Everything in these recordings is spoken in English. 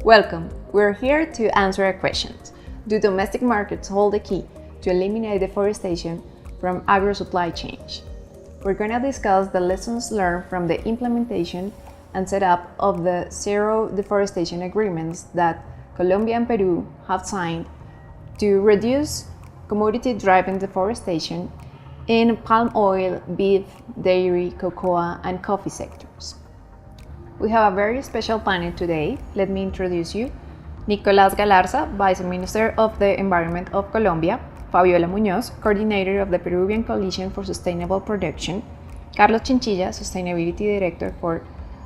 Welcome! We're here to answer a question. Do domestic markets hold the key to eliminate deforestation from agro-supply chains? We're going to discuss the lessons learned from the implementation and setup of the zero deforestation agreements that Colombia and Peru have signed to reduce commodity-driven deforestation in palm oil, beef, dairy, cocoa, and coffee sectors. We have a very special panel today. Let me introduce you. Nicolás Galarza, Vice Minister of the Environment of Colombia, Fabiola Muñoz, Coordinator of the Peruvian Coalition for Sustainable Production, Carlos Chinchilla, Sustainability Director for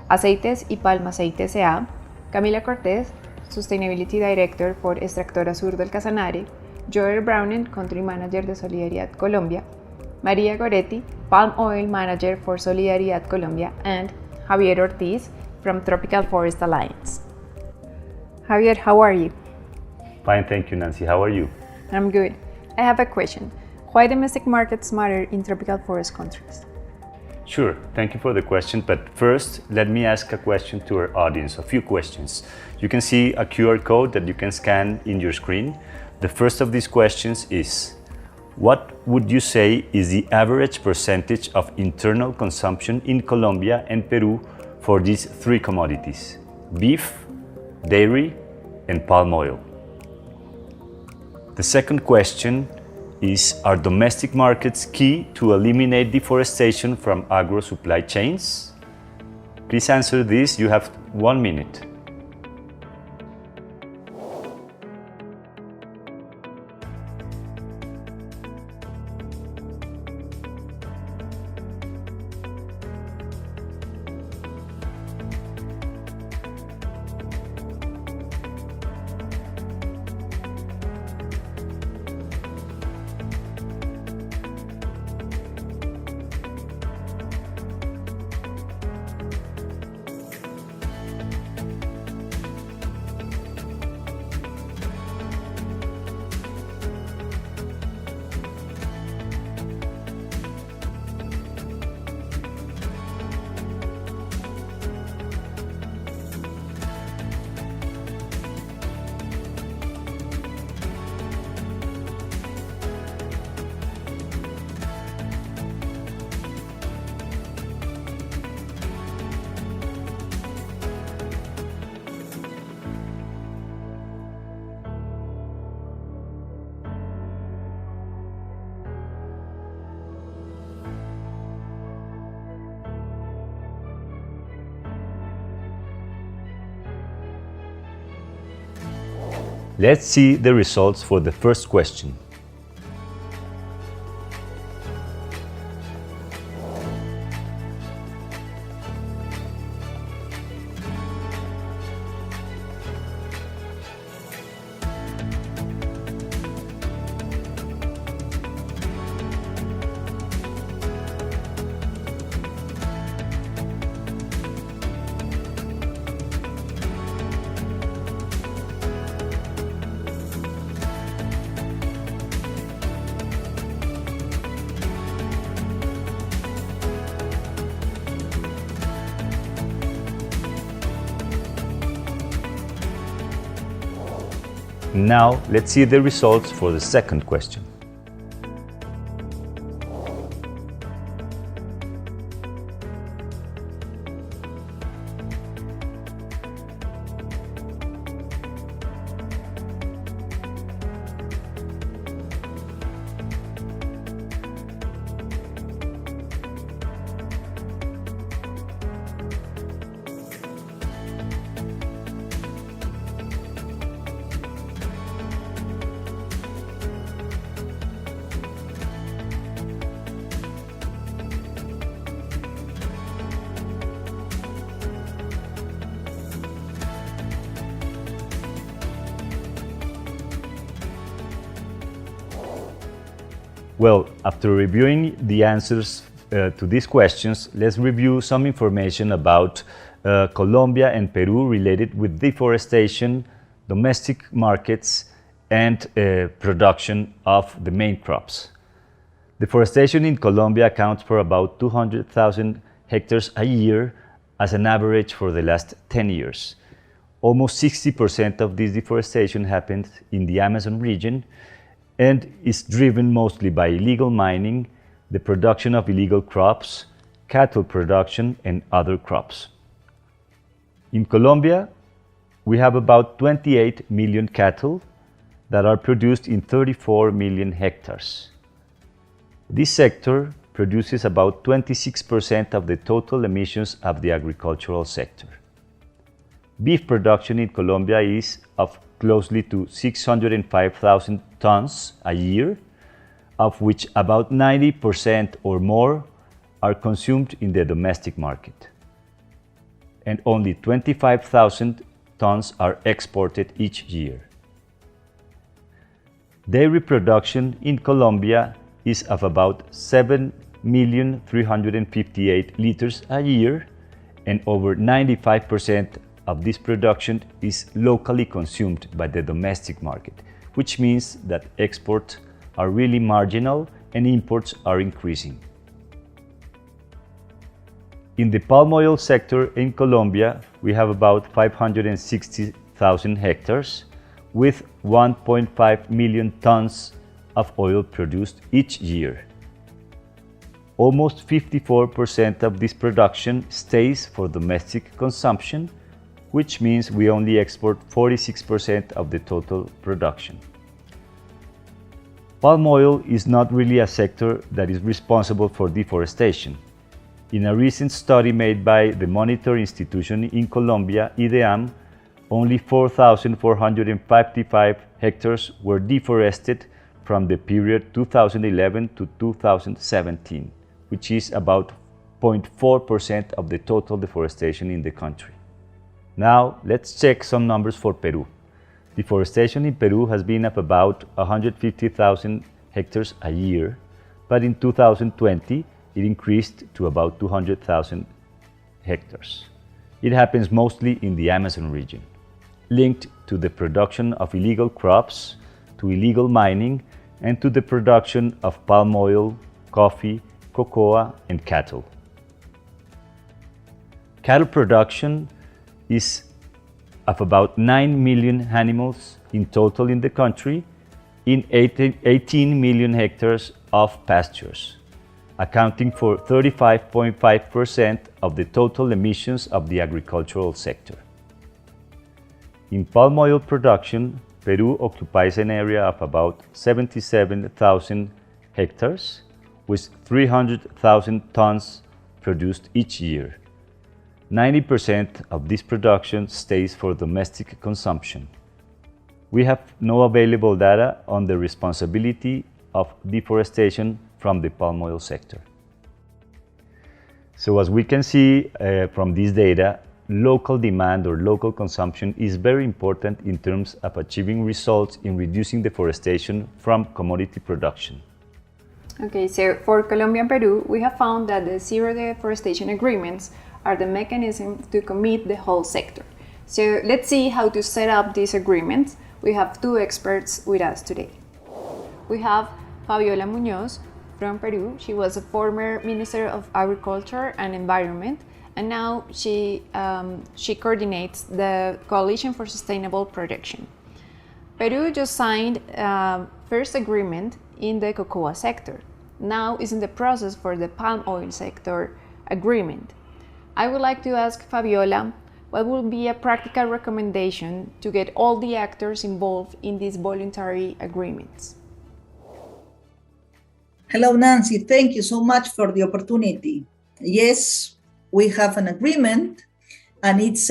Aceites y Palma Aceite S.A., Camila Cortés, Sustainability Director for Extractora Sur del Casanare, Joel Brounen, Country Manager de Solidaridad Colombia, Maria Goretti, Palm Oil Manager for Solidaridad Colombia, and Javier Ortiz from Tropical Forest Alliance. Javier, how are you? Fine, thank you, Nancy. How are you? I'm good. I have a question. Why domestic markets matter in tropical forest countries? Sure, thank you for the question, but first let me ask a question to our audience, a few questions. You can see a QR code that you can scan in your screen. The first of these questions is, what would you say is the average percentage of internal consumption in Colombia and Peru for these three commodities: beef, dairy, and palm oil? The second question is, are domestic markets key to eliminate deforestation from agro-supply chains? Please answer this. You have 1 minute. Let's see the results for the first question. Now, let's see the results for the second question. Well, after reviewing the answers to these questions, let's review some information about Colombia and Peru related with deforestation, domestic markets, and production of the main crops. Deforestation in Colombia accounts for about 200,000 hectares a year as an average for the last 10 years. Almost 60% of this deforestation happens in the Amazon region and is driven mostly by illegal mining, the production of illegal crops, cattle production, and other crops. In Colombia, we have about 28 million cattle that are produced in 34 million hectares. This sector produces about 26% of the total emissions of the agricultural sector. Beef production in Colombia is of closely to 605,000 tons a year, of which about 90% or more are consumed in the domestic market, and only 25,000 tons are exported each year. Dairy production in Colombia is of about 7,358,000 liters a year, and over 95% of this production is locally consumed by the domestic market, which means that exports are really marginal and imports are increasing. In the palm oil sector in Colombia, we have about 560,000 hectares with 1.5 million tons of oil produced each year. Almost 54% of this production stays for domestic consumption, which means we only export 46% of the total production. Palm oil is not really a sector that is responsible for deforestation. In a recent study made by the monitoring institution in Colombia, IDEAM, only 4,455 hectares were deforested from the period 2011 to 2017, which is about 0.4% of the total deforestation in the country. Now, let's check some numbers for Peru. Deforestation in Peru has been of about 150,000 hectares a year, but in 2020, it increased to about 200,000 hectares. It happens mostly in the Amazon region, linked to the production of illegal crops, to illegal mining, and to the production of palm oil, coffee, cocoa, and cattle. Cattle production is of about 9 million animals in total in the country, in 18 million hectares of pastures, accounting for 35.5% of the total emissions of the agricultural sector. In palm oil production, Peru occupies an area of about 77,000 hectares, with 300,000 tons produced each year. 90% of this production stays for domestic consumption. We have no available data on the responsibility of deforestation from the palm oil sector. So as we can see from this data, local demand or local consumption is very important in terms of achieving results in reducing deforestation from commodity production. Okay, so for Colombia and Peru, we have found that the zero deforestation agreements are the mechanism to commit the whole sector. So let's see how to set up these agreements. We have two experts with us today. We have Fabiola Muñoz from Peru. She was a former Minister of Agriculture and Environment, and now she coordinates the Coalition for Sustainable Production. Peru just signed first agreement in the cocoa sector. Now is in the process for the palm oil sector agreement. I would like to ask Fabiola, what would be a practical recommendation to get all the actors involved in these voluntary agreements? Hello, Nancy. Thank you so much for the opportunity. Yes, we have an agreement, and it's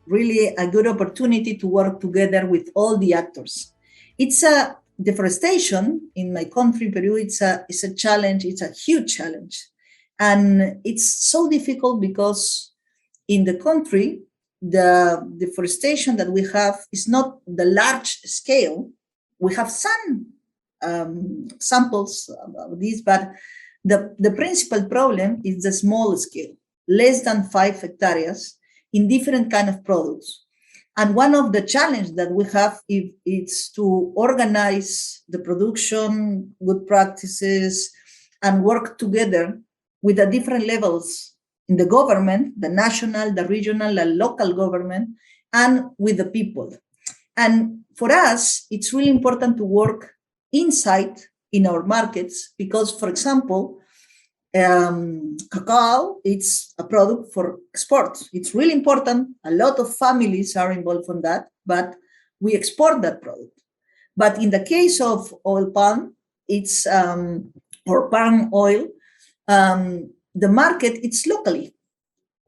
really a good opportunity to work together with all the actors. It's a deforestation in my country, Peru. It's a challenge. It's a huge challenge. And it's so difficult because in the country, the deforestation that we have is not the large scale. We have some samples of this, but the principal problem is the small scale, less than 5 hectares in different kind of products. And one of the challenges that we have is to organize the production, good practices, and work together with the different levels in the government, the national, the regional, the local government, and with the people. And for us, it's really important to work inside in our markets because, for example, cacao, it's a product for export. It's really important. A lot of families are involved in that, but we export that product. But in the case of oil palm, it's or palm oil, the market, it's locally.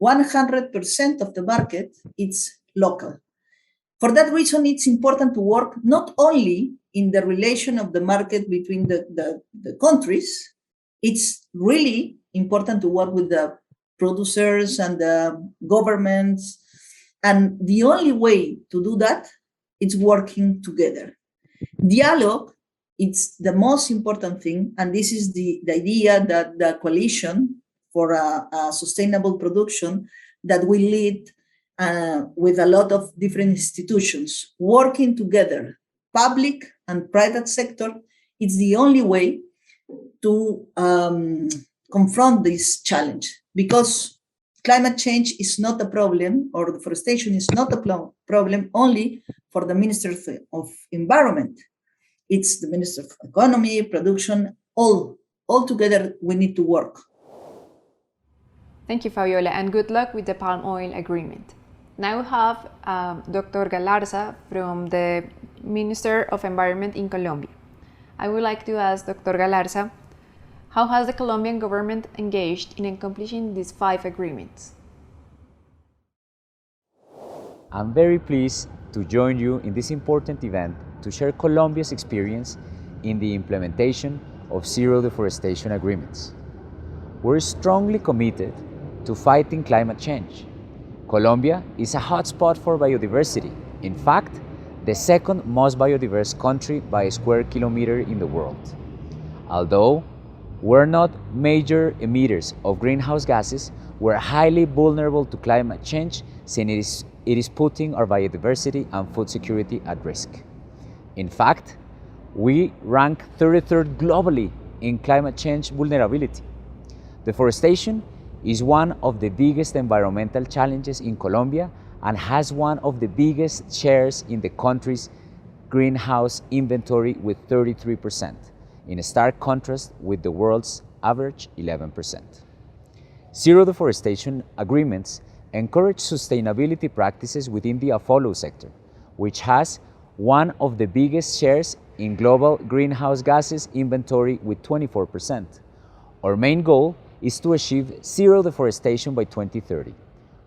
100% of the market, it's local. For that reason, it's important to work not only in the relation of the market between the countries, it's really important to work with the producers and the governments. And the only way to do that is working together. Dialogue, it's the most important thing. And this is the idea that the coalition for a sustainable production that we lead with a lot of different institutions working together, public and private sector. It's the only way to confront this challenge because climate change is not a problem, or deforestation is not a problem only for the Minister of Environment. It's the Minister of Economy, Production, all together we need to work. Thank you, Fabiola, and good luck with the palm oil agreement. Now we have Dr. Galarza from the Minister of Environment in Colombia. I would like to ask Dr. Galarza, how has the Colombian government engaged in accomplishing these 5 agreements? I'm very pleased to join you in this important event to share Colombia's experience in the implementation of zero deforestation agreements. We're strongly committed to fighting climate change. Colombia is a hotspot for biodiversity. In fact, the second most biodiverse country by square kilometer in the world. Although we're not major emitters of greenhouse gases, we're highly vulnerable to climate change since it is putting our biodiversity and food security at risk. In fact, we rank 33rd globally in climate change vulnerability. Deforestation is one of the biggest environmental challenges in Colombia and has one of the biggest shares in the country's greenhouse inventory with 33%, in stark contrast with the world's average 11%. Zero deforestation agreements encourage sustainability practices within the follow sector, which has one of the biggest shares in global greenhouse gases inventory with 24%. Our main goal is to achieve zero deforestation by 2030.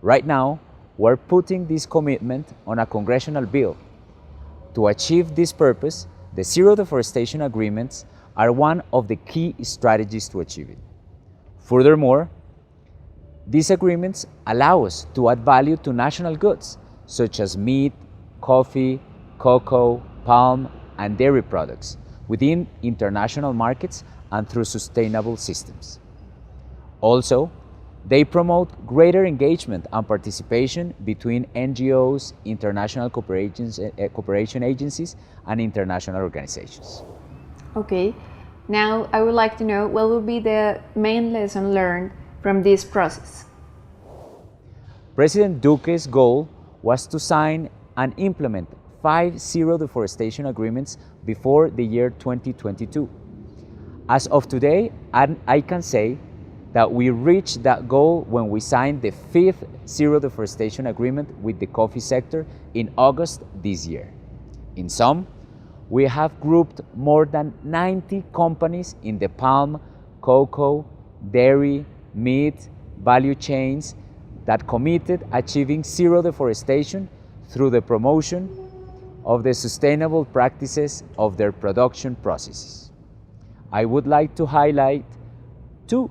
Right now, we're putting this commitment on a congressional bill. To achieve this purpose, the zero deforestation agreements are one of the key strategies to achieve it. Furthermore, these agreements allow us to add value to national goods, such as meat, coffee, cocoa, palm, and dairy products, within international markets and through sustainable systems. Also, they promote greater engagement and participation between NGOs, international cooperation agencies, and international organizations. Okay, now I would like to know what will be the main lesson learned from this process. President Duque's goal was to sign and implement 5 zero deforestation agreements before the year 2022. As of today, I can say that we reached that goal when we signed the 5th zero deforestation agreement with the coffee sector in August this year. In sum, we have grouped more than 90 companies in the palm, cocoa, dairy, meat, value chains that committed achieving zero deforestation through the promotion of the sustainable practices of their production processes. I would like to highlight 2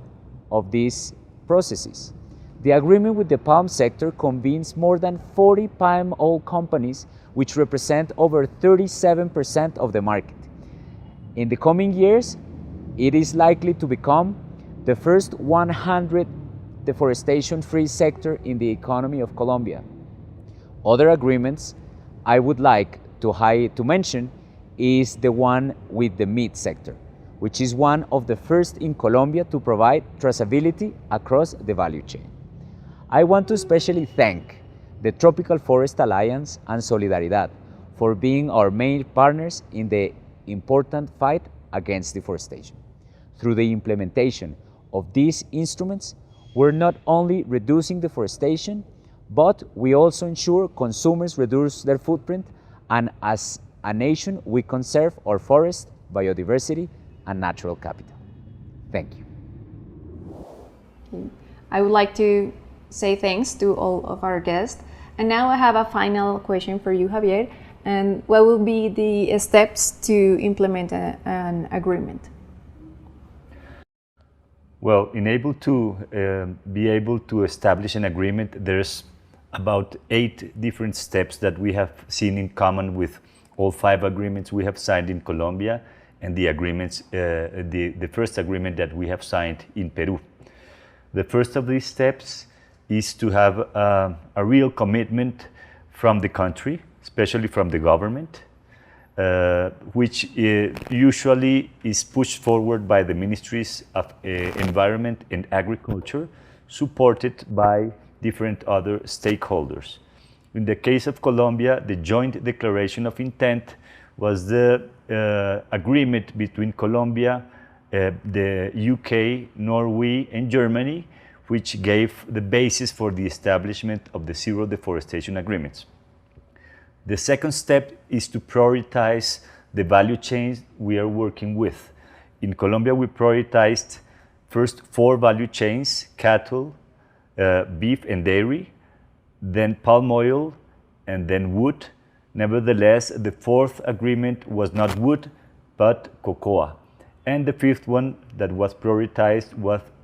of these processes. The agreement with the palm sector convenes more than 40 palm oil companies, which represent over 37% of the market. In the coming years, it is likely to become the first 100 deforestation-free sector in the economy of Colombia. Other agreements I would like to mention is the one with the meat sector, which is one of the first in Colombia to provide traceability across the value chain. I want to especially thank the Tropical Forest Alliance and Solidaridad for being our main partners in the important fight against deforestation. Through the implementation of these instruments, we're not only reducing deforestation, but we also ensure consumers reduce their footprint, and as a nation, we conserve our forest, biodiversity, and natural capital. Thank you. I would like to say thanks to all of our guests. And now I have a final question for you, Javier. And what will be the steps to implement an agreement? Well, be able to establish an agreement, there's about 8 different steps that we have seen in common with all 5 agreements we have signed in Colombia and the agreements, the first agreement that we have signed in Peru. The first of these steps is to have a real commitment from the country, especially from the government, which usually is pushed forward by the Ministries of Environment and Agriculture, supported by different other stakeholders. In the case of Colombia, the joint declaration of intent was the agreement between Colombia, the UK, Norway, and Germany, which gave the basis for the establishment of the Zero Deforestation Agreements. The second step is to prioritize the value chains we are working with. In Colombia, we prioritized first 4 value chains: cattle, beef and dairy, then palm oil, and then wood. Nevertheless, the 4th agreement was not wood, but cocoa. And the 5th one that was prioritized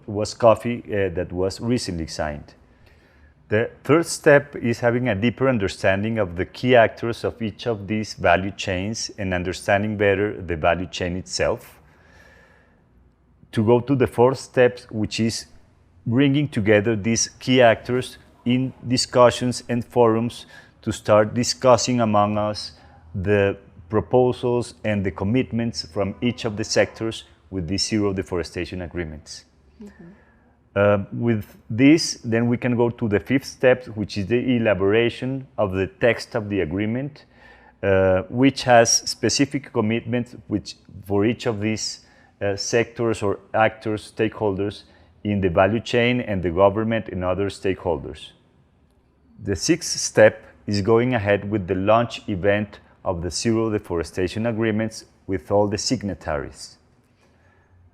was coffee, that was recently signed. The 3rd step is having a deeper understanding of the key actors of each of these value chains and understanding better the value chain itself. To go to the 4th step, which is bringing together these key actors in discussions and forums to start discussing among us the proposals and the commitments from each of the sectors with these Zero Deforestation Agreements. With this, then we can go to the 5th step, which is the elaboration of the text of the agreement, which has specific commitments for each of these sectors or actors, stakeholders in the value chain and the government and other stakeholders. The 6th step is going ahead with the launch event of the Zero Deforestation Agreements with all the signatories.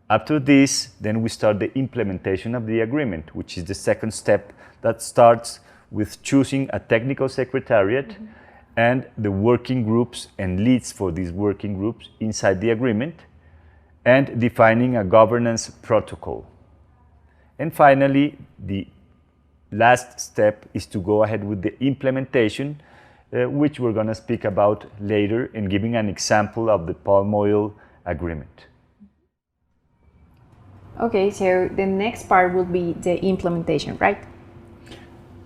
After this, then we start the implementation of the agreement, which is the 2nd step that starts with choosing a technical secretariat and the working groups and leads for these working groups inside the agreement, and defining a governance protocol. And finally, the last step is to go ahead with the implementation, which we're going to speak about later, and giving an example of the palm oil agreement. Okay, so the next part will be the implementation, right?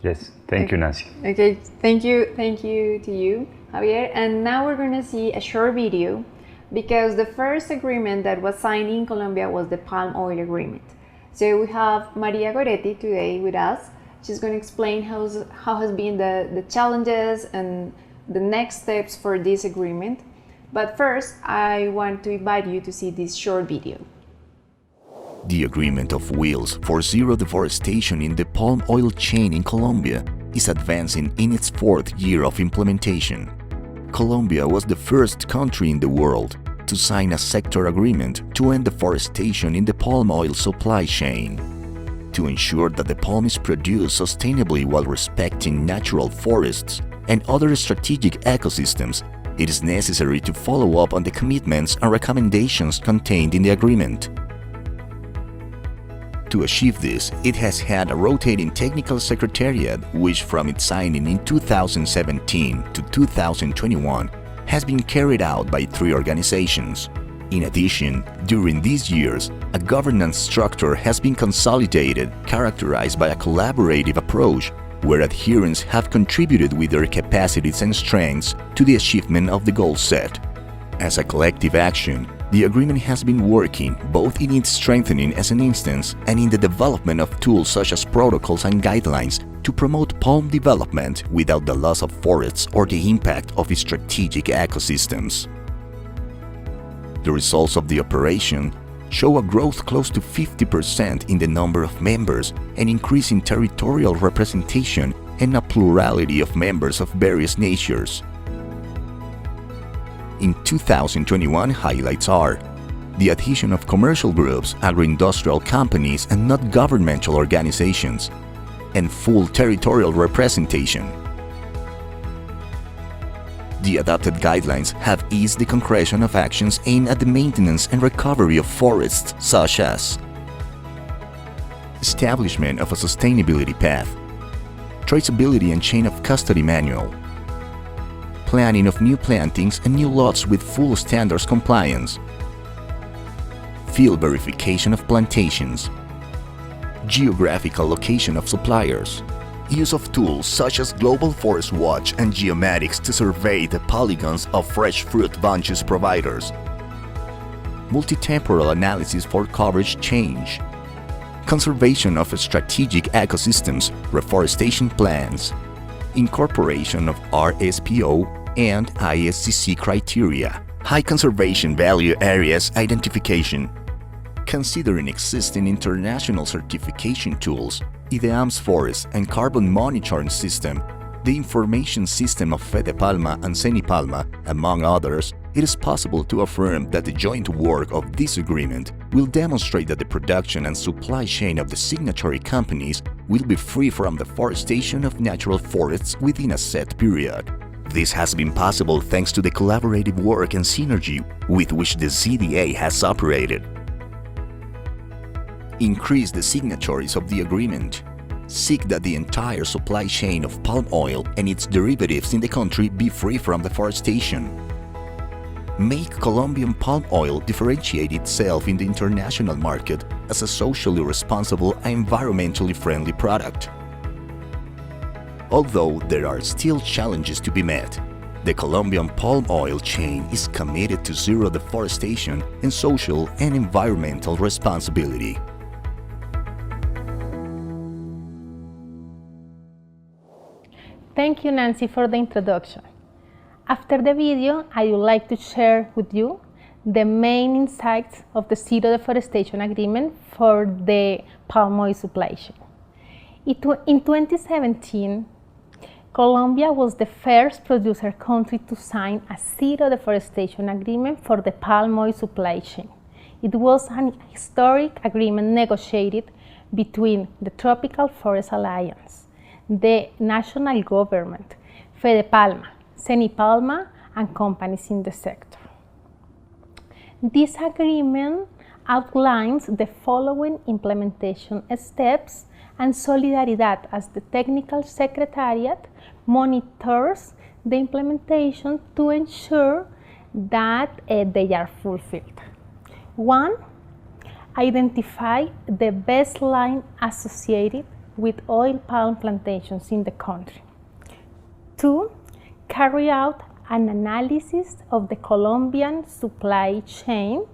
Yes, thank you, Nancy. Okay, thank you to you, Javier. And now we're going to see a short video, because the first agreement that was signed in Colombia was the palm oil agreement. So we have Maria Goretti today with us. She's going to explain how has been the challenges and the next steps for this agreement. But first, I want to invite you to see this short video. The Agreement of Wheels for Zero Deforestation in the palm oil chain in Colombia is advancing in its 4th year of implementation. Colombia was the first country in the world to sign a sector agreement to end deforestation in the palm oil supply chain. To ensure that the palm is produced sustainably while respecting natural forests and other strategic ecosystems, it is necessary to follow up on the commitments and recommendations contained in the agreement. To achieve this, it has had a rotating technical secretariat which, from its signing in 2017 to 2021, has been carried out by 3 organizations. In addition, during these years, a governance structure has been consolidated, characterized by a collaborative approach, where adherents have contributed with their capacities and strengths to the achievement of the goals set. As a collective action, The agreement has been working both in its strengthening as an instance and in the development of tools such as protocols and guidelines to promote palm development without the loss of forests or the impact of strategic ecosystems. The results of the operation show a growth close to 50% in the number of members, an increase in territorial representation, and a plurality of members of various natures. In 2021, highlights are the adhesion of commercial groups, agro-industrial companies, and not governmental organizations, and full territorial representation. The adopted guidelines have eased the concretion of actions aimed at the maintenance and recovery of forests, such as establishment of a sustainability path, traceability and chain of custody manual, planning of new plantings and new lots with full standards compliance, field verification of plantations, geographical location of suppliers, use of tools such as Global Forest Watch and geomatics to survey the polygons of fresh fruit bunches providers, multi-temporal analysis for coverage change, conservation of strategic ecosystems, reforestation plans, incorporation of RSPO and ISCC criteria, high conservation value areas identification, considering existing international certification tools, IDEAM's forest and carbon monitoring system, the information system of Fede Palma and Senipalma, among others, it is possible to affirm that the joint work of this agreement will demonstrate that the production and supply chain of the signatory companies will be free from deforestation of natural forests within a set period. This has been possible thanks to the collaborative work and synergy with which the CDA has operated. Increase the signatories of the agreement. Seek that the entire supply chain of palm oil and its derivatives in the country be free from deforestation. Make Colombian palm oil differentiate itself in the international market as a socially responsible and environmentally friendly product. Although there are still challenges to be met, the Colombian palm oil chain is committed to zero deforestation and social and environmental responsibility. Thank you, Nancy, for the introduction. After the video, I would like to share with you the main insights of the Zero Deforestation Agreement for the palm oil supply chain. In 2017, Colombia was the first producer country to sign a Zero Deforestation Agreement for the palm oil supply chain. It was an historic agreement negotiated between the Tropical Forest Alliance, the national government, Fede Palma, Senipalma, and companies in the sector. This agreement outlines the following implementation steps, and Solidaridad, as the technical secretariat, monitors the implementation to ensure that they are fulfilled. 1. Identify the baseline associated with oil palm plantations in the country. 2. Carry out an analysis of the Colombian supply chain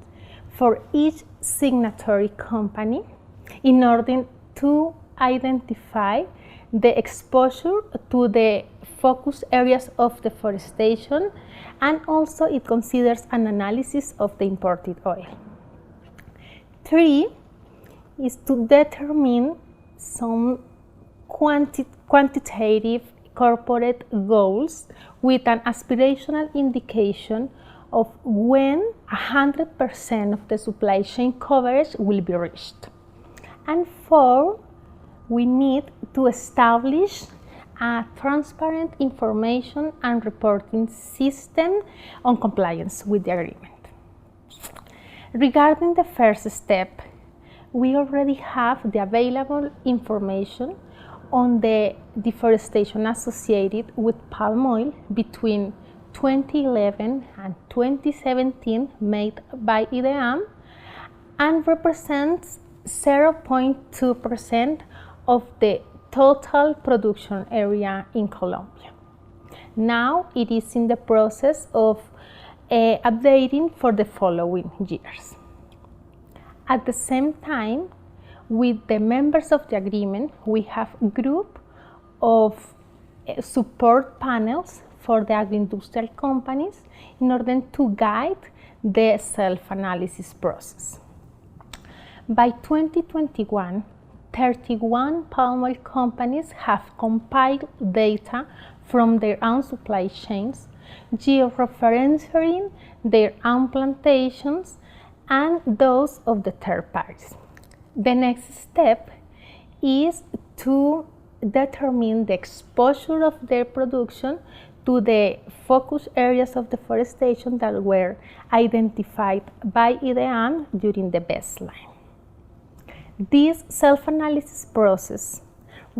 for each signatory company in order to identify the exposure to the focus areas of deforestation, and also it considers an analysis of the imported oil. 3 is to determine some quantitative corporate goals with an aspirational indication of when 100% of the supply chain coverage will be reached. And 4, we need to establish a transparent information and reporting system on compliance with the agreement. Regarding the first step, we already have the available information on the deforestation associated with palm oil between 2011 and 2017 made by IDEAM, and represents 0.2% of the total production area in Colombia. Now it is in the process of updating for the following years. At the same time, with the members of the agreement, we have a group of support panels for the agri-industrial companies in order to guide the self-analysis process. By 2021, 31 palm oil companies have compiled data from their own supply chains, georeferencing their own plantations and those of the third parties. The next step is to determine the exposure of their production to the focus areas of deforestation that were identified by IDEAM during the baseline. This self-analysis process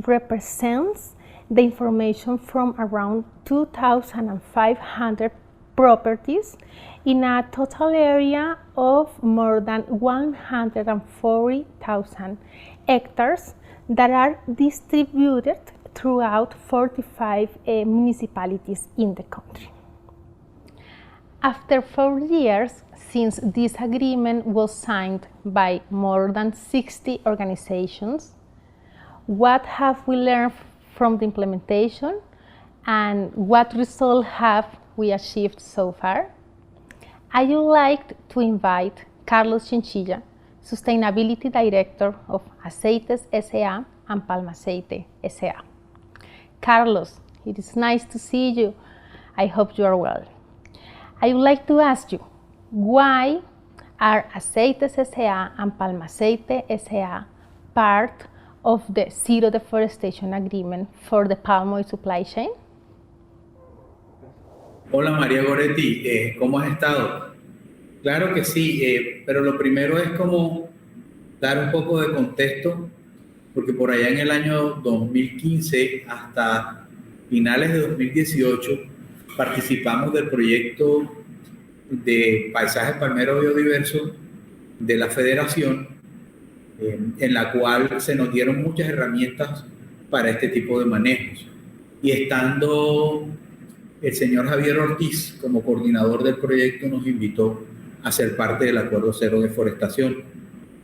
represents the information from around 2,500 properties in a total area of more than 140,000 hectares that are distributed throughout 45 municipalities in the country. After 4 years since this agreement was signed by more than 60 organizations, what have we learned from the implementation and what results have we achieved so far? I would like to invite Carlos Chinchilla, Sustainability Director of Aceites S.A. and Palm Aceite S.A. Carlos, it is nice to see you. I hope you are well. I would like to ask you, why are Aceites S.A. and Palm Aceite S.A. part of the Zero Deforestation Agreement for the palm oil supply chain? Hola María Goretti, ¿cómo has estado? Claro que sí, pero lo primero es como dar un poco de contexto, porque por allá en el año 2015 hasta finales de 2018 participamos del proyecto de paisaje palmero biodiverso de la Federación, en la cual se nos dieron muchas herramientas para este tipo de manejos. Y estando el señor Javier Ortiz como coordinador del proyecto, nos invitó a ser parte del Acuerdo Cero Deforestación.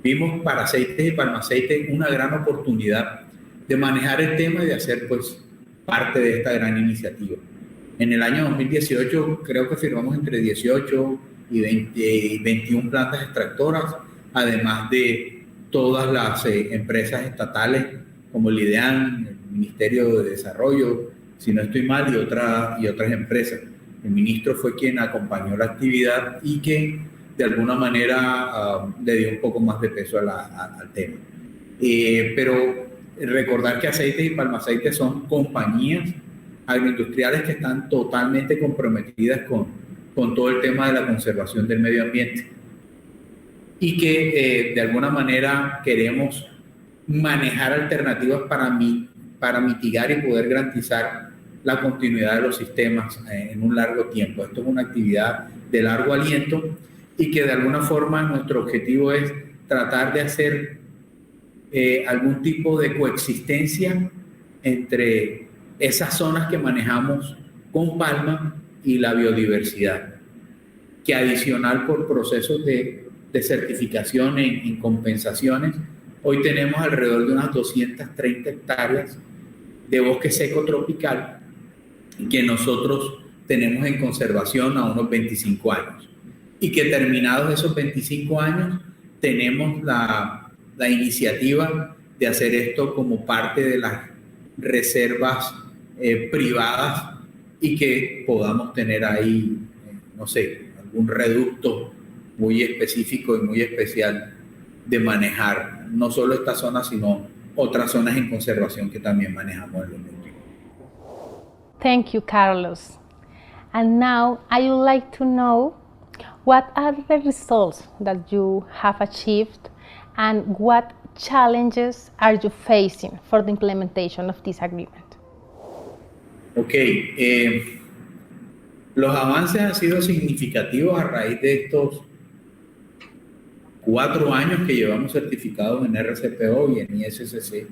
Vimos para aceites y palmaceite una gran oportunidad de manejar el tema y de hacer pues parte de esta gran iniciativa. En el año 2018 creo que firmamos entre 18 y 21 plantas extractoras, además de todas las empresas estatales como el IDEAM, el Ministerio de Desarrollo, si no estoy mal, y otras empresas. El ministro fue quien acompañó la actividad y que de alguna manera le dio un poco más de peso al tema. Pero recordar que Aceites y Palmaceite son compañías agroindustriales que están totalmente comprometidas con todo el tema de la conservación del medio ambiente y que de alguna manera queremos manejar alternativas para mitigar y poder garantizar la continuidad de los sistemas en un largo tiempo. Esto es una actividad de largo aliento y que de alguna forma nuestro objetivo es tratar de hacer algún tipo de coexistencia entre esas zonas que manejamos con palma y la biodiversidad, que adicional por procesos de certificación en compensaciones, hoy tenemos alrededor de unas 230 hectáreas de bosque seco tropical que nosotros tenemos en conservación a unos 25 años y que terminados esos 25 años tenemos la iniciativa de hacer esto como parte de las reservas privadas y que podamos tener ahí, no sé, algún reducto muy específico y muy especial de manejar no solo esta zona, sino otras zonas en conservación que también manejamos en los municipios. Thank you, Carlos. And now I would like to know what are the results that you have achieved and what challenges are you facing for the implementation of this agreement? Okay, los avances han sido significativos a raíz de estos 4 años que llevamos certificados en RCPO y en ISCC.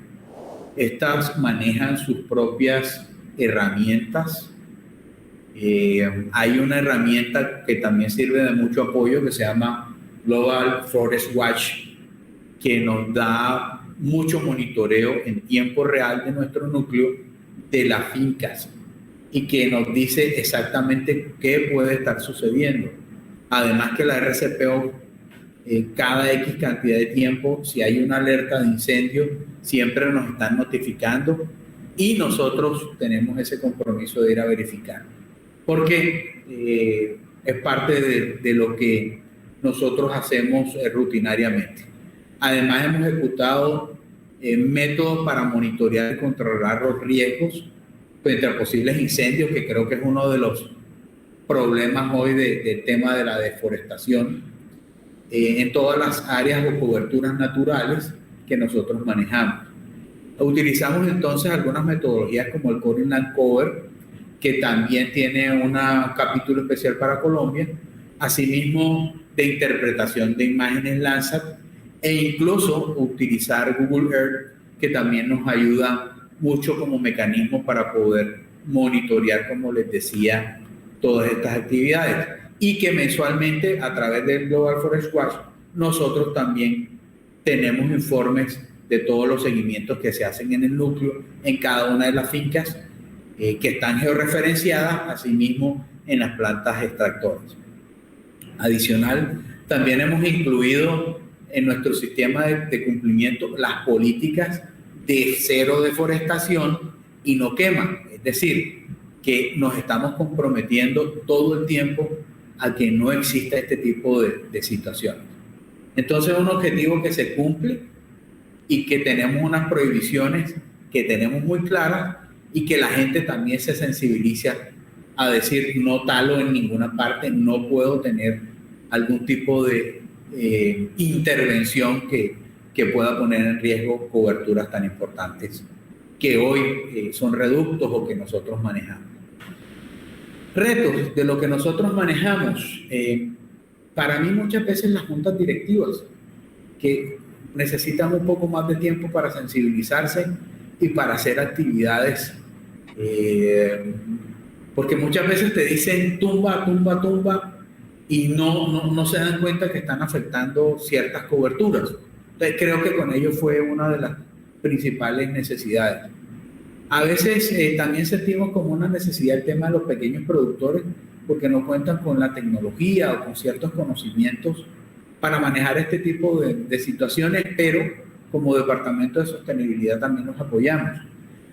Estas manejan sus propias herramientas Hay una herramienta que también sirve de mucho apoyo que se llama Global Forest Watch, que nos da mucho monitoreo en tiempo real de nuestro núcleo de las fincas y que nos dice exactamente qué puede estar sucediendo. Además que la RCPO, cada X cantidad de tiempo, si hay una alerta de incendio, siempre nos están notificando y nosotros tenemos ese compromiso de ir a verificar. Porque es parte de lo que nosotros hacemos rutinariamente. Además, hemos ejecutado métodos para monitorear y controlar los riesgos frente a posibles incendios, que creo que es uno de los problemas hoy del tema de la deforestación en todas las áreas o coberturas naturales que nosotros manejamos. Utilizamos entonces algunas metodologías como el Current Land Cover, que también tiene un capítulo especial para Colombia, asimismo de interpretación de imágenes Landsat, e incluso utilizar Google Earth, que también nos ayuda mucho como mecanismo para poder monitorear, como les decía, todas estas actividades. Y que mensualmente, a través del Global Forest Watch, nosotros también tenemos informes de todos los seguimientos que se hacen en el núcleo, en cada una de las fincas que están georreferenciadas, asimismo en las plantas extractoras. Adicional, también hemos incluido en nuestro sistema de cumplimiento las políticas de cero deforestación y no quema. Es decir, que nos estamos comprometiendo todo el tiempo a que no exista este tipo de situaciones. Entonces, un objetivo que se cumple y que tenemos unas prohibiciones que tenemos muy claras y que la gente también se sensibiliza a decir no talo en ninguna parte, no puedo tener algún tipo de intervención que pueda poner en riesgo coberturas tan importantes que hoy son reductos o que nosotros manejamos. Retos de lo que nosotros manejamos. Para mí muchas veces las juntas directivas que necesitan un poco más de tiempo para sensibilizarse y para hacer actividades, porque muchas veces te dicen tumba, tumba, tumba y no se dan cuenta que están afectando ciertas coberturas. Entonces creo que con ello fue una de las principales necesidades. A veces también sentimos como una necesidad el tema de los pequeños productores porque no cuentan con la tecnología o con ciertos conocimientos para manejar este tipo de situaciones, pero como Departamento de Sostenibilidad también nos apoyamos.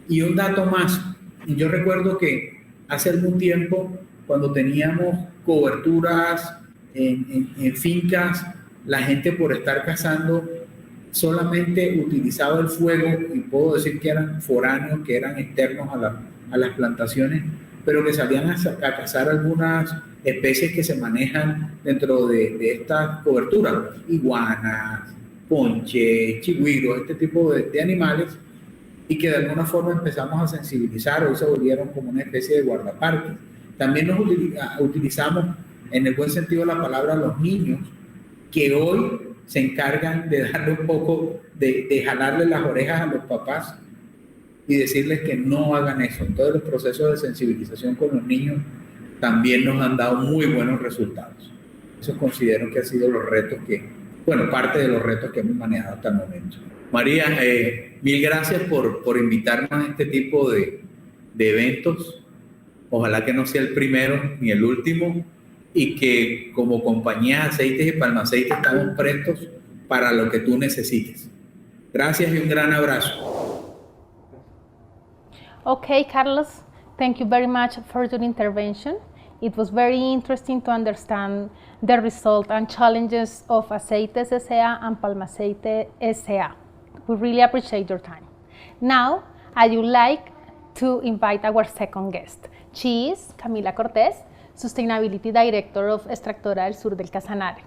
Y un dato más, yo recuerdo que hace algún tiempo, cuando teníamos coberturas en fincas, la gente por estar cazando solamente utilizaba el fuego, y puedo decir que eran foráneos, que eran externos a las plantaciones, pero que salían a cazar algunas especies que se manejan dentro de estas coberturas, iguanas, ponche, chigüiros, este tipo de animales, y que de alguna forma empezamos a sensibilizar, hoy se volvieron como una especie de guardaparques. También nos utilizamos, en el buen sentido de la palabra, los niños, que hoy se encargan de darle un poco, de jalarle las orejas a los papás y decirles que no hagan eso. Entonces los procesos de sensibilización con los niños también nos han dado muy buenos resultados. Eso considero que han sido los retos parte de los retos que hemos manejado hasta el momento. María, mil gracias por invitarnos a este tipo de eventos. Ojalá que no sea el primero ni el último y que como compañía de aceites y palmaceites estamos prestos para lo que tú necesites. Gracias y un gran abrazo. Okay, Carlos, thank you very much for your intervention. It was very interesting to understand the result and challenges of Aceites S.A. and Palmaceite S.A. We really appreciate your time. Now, I would like to invite our second guest. She is Camila Cortés, Sustainability Director of Extractora del Sur del Casanare.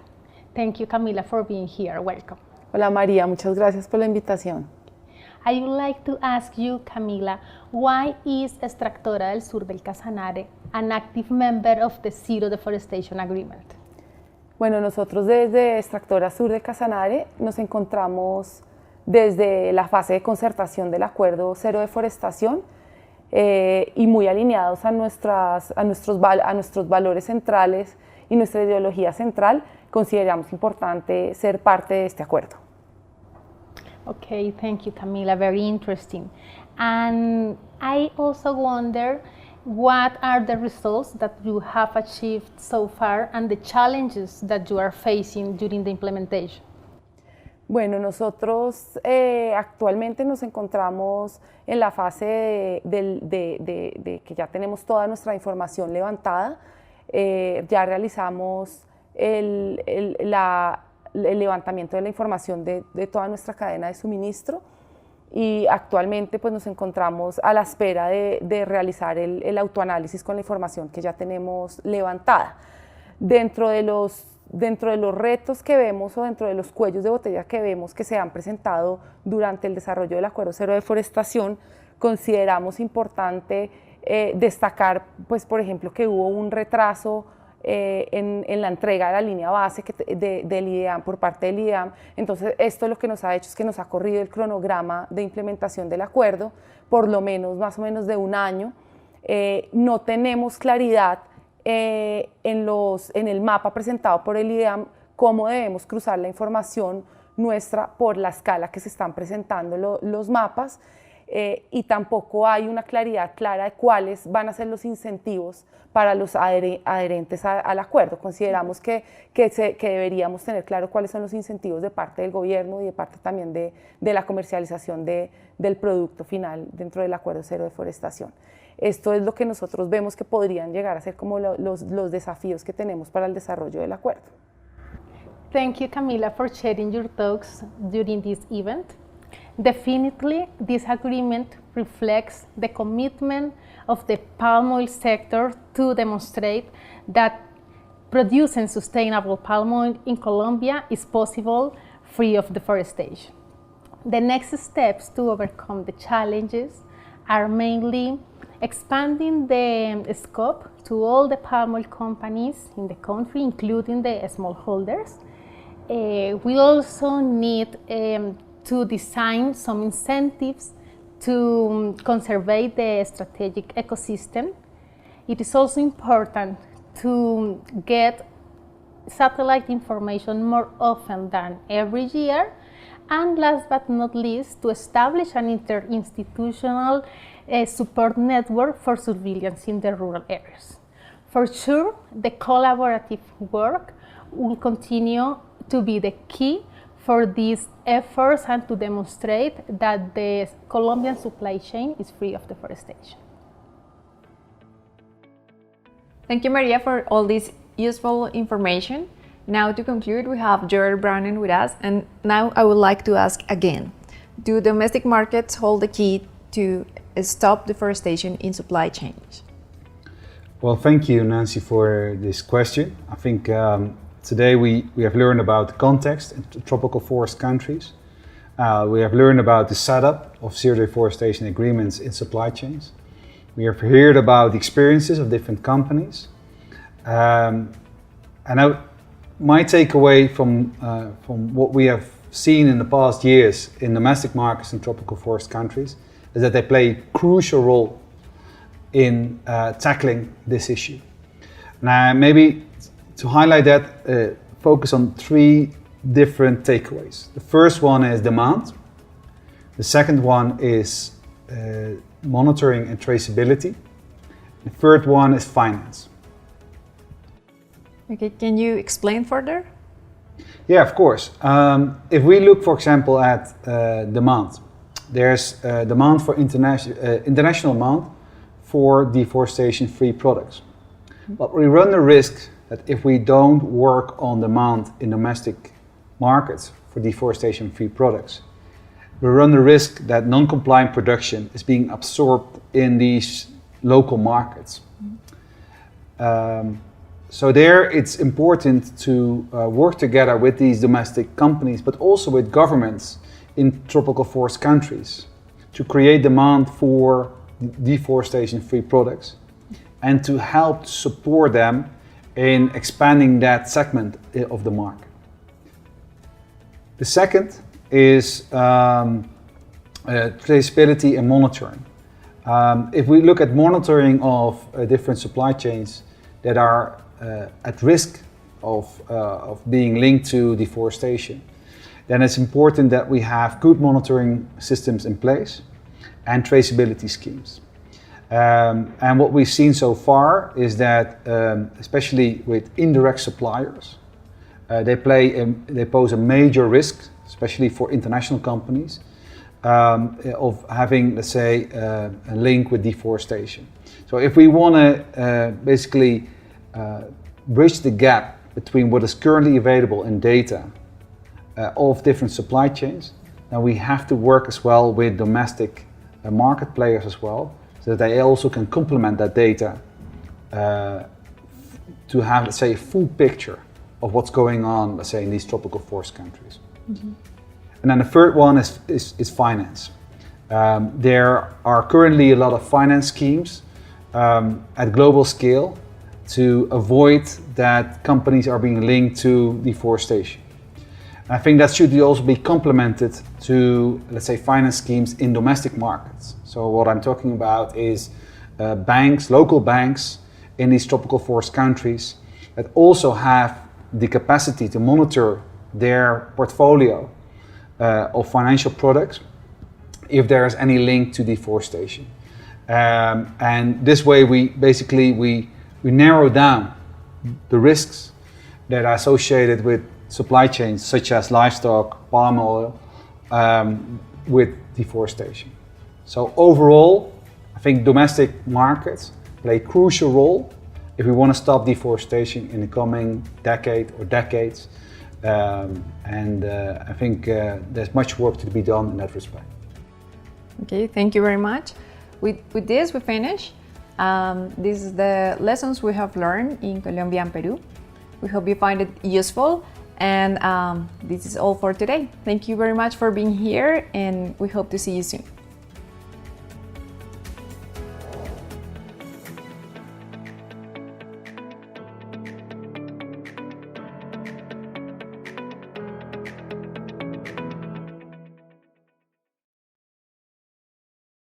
Thank you, Camila, for being here. Welcome. Hola María, muchas gracias por la invitación. I would like to ask you, Camila, why is Extractora del Sur del Casanare an active member of the Zero Deforestation Agreement? Bueno, nosotros desde Extractora Sur de Casanare nos encontramos desde la fase de concertación del Acuerdo Cero Deforestación. y muy alineados a nuestros valores centrales y nuestra ideología central, consideramos importante ser parte de este acuerdo. Okay, thank you, Camila. Very interesting. And I also wonder, what are the results that you have achieved so far and the challenges that you are facing during the implementation? Bueno, nosotros actualmente nos encontramos en la fase de que ya tenemos toda nuestra información levantada. Ya realizamos el levantamiento de la información de toda nuestra cadena de suministro y actualmente pues, nos encontramos a la espera de realizar el autoanálisis con la información que ya tenemos levantada. Dentro de los retos que vemos o dentro de los cuellos de botella que vemos que se han presentado durante el desarrollo del Acuerdo Cero de Deforestación, consideramos importante destacar, pues, por ejemplo, que hubo un retraso en la entrega de la línea base del IDEAM por parte del IDEAM. Entonces, esto lo que nos ha hecho es que nos ha corrido el cronograma de implementación del acuerdo, por lo menos, más o menos de un año. No tenemos claridad en el mapa presentado por el IDEAM cómo debemos cruzar la información nuestra por la escala que se están presentando los mapas, y tampoco hay una claridad clara de cuáles van a ser los incentivos para los adherentes al acuerdo. Consideramos que deberíamos tener claro cuáles son los incentivos de parte del gobierno y de parte también de la comercialización del producto final dentro del Acuerdo Cero de Deforestación. Esto es lo que nosotros vemos que podrían llegar a ser como los desafíos que tenemos para el desarrollo del acuerdo. Thank you, Camila, for sharing your thoughts during this event. Definitely, this agreement reflects the commitment of the palm oil sector to demonstrate that producing sustainable palm oil in Colombia is possible free of deforestation. The next steps to overcome the challenges are mainly expanding the scope to all the palm oil companies in the country, including the smallholders. We also need to design some incentives to conserve the strategic ecosystem. It is also important to get satellite information more often than every year. And last but not least, to establish an interinstitutional support network for surveillance in the rural areas. For sure, the collaborative work will continue to be the key for these efforts and to demonstrate that the Colombian supply chain is free of deforestation. Thank you, Maria, for all this useful information. Now, to conclude, we have Brounen with us, and now I would like to ask again, do domestic markets hold the key to stop deforestation in supply chains? Well, thank you, Nancy, for this question. I think today we have learned about the context in tropical forest countries. We have learned about the setup of zero deforestation agreements in supply chains. We have heard about the experiences of different companies. My takeaway from what we have seen in the past years in domestic markets in tropical forest countries is that they play a crucial role in tackling this issue. Now, maybe to highlight that, focus on three different takeaways. The first one is demand. The second one is monitoring and traceability. The third one is finance. Okay, can you explain further? Yeah, of course. If we look, for example, at demand, there's demand for international demand for deforestation-free products. But we run the risk that if we don't work on demand in domestic markets for deforestation-free products, we run the risk that non-compliant production is being absorbed in these local markets. So there it's important to work together with these domestic companies, but also with governments in tropical forest countries to create demand for deforestation-free products and to help support them in expanding that segment of the market. The second is traceability and monitoring. If we look at monitoring of different supply chains that are at risk of being linked to deforestation, then it's important that we have good monitoring systems in place and traceability schemes. And what we've seen so far is that, especially with indirect suppliers, they pose a major risk, especially for international companies, of having, let's say, a link with deforestation. So if we want to basically bridge the gap between what is currently available in data of different supply chains, then we have to work as well with domestic market players as well, so that they also can complement that data to have, let's say, a full picture of what's going on, let's say, in these tropical forest countries. Mm-hmm. And then the third one is finance. There are currently a lot of finance schemes at global scale to avoid that companies are being linked to deforestation. And I think that should also be complemented to, let's say, finance schemes in domestic markets. So what I'm talking about is banks, local banks in these tropical forest countries that also have the capacity to monitor their portfolio of financial products if there is any link to deforestation. And this way we narrow down the risks that are associated with supply chains such as livestock, palm oil, with deforestation. So overall, I think domestic markets play a crucial role if we want to stop deforestation in the coming decade or decades. I think there's much work to be done in that respect. Okay, thank you very much. With this, we finish. This is the lessons we have learned in Colombia and Peru. We hope you find it useful. And this is all for today. Thank you very much for being here, and we hope to see you soon.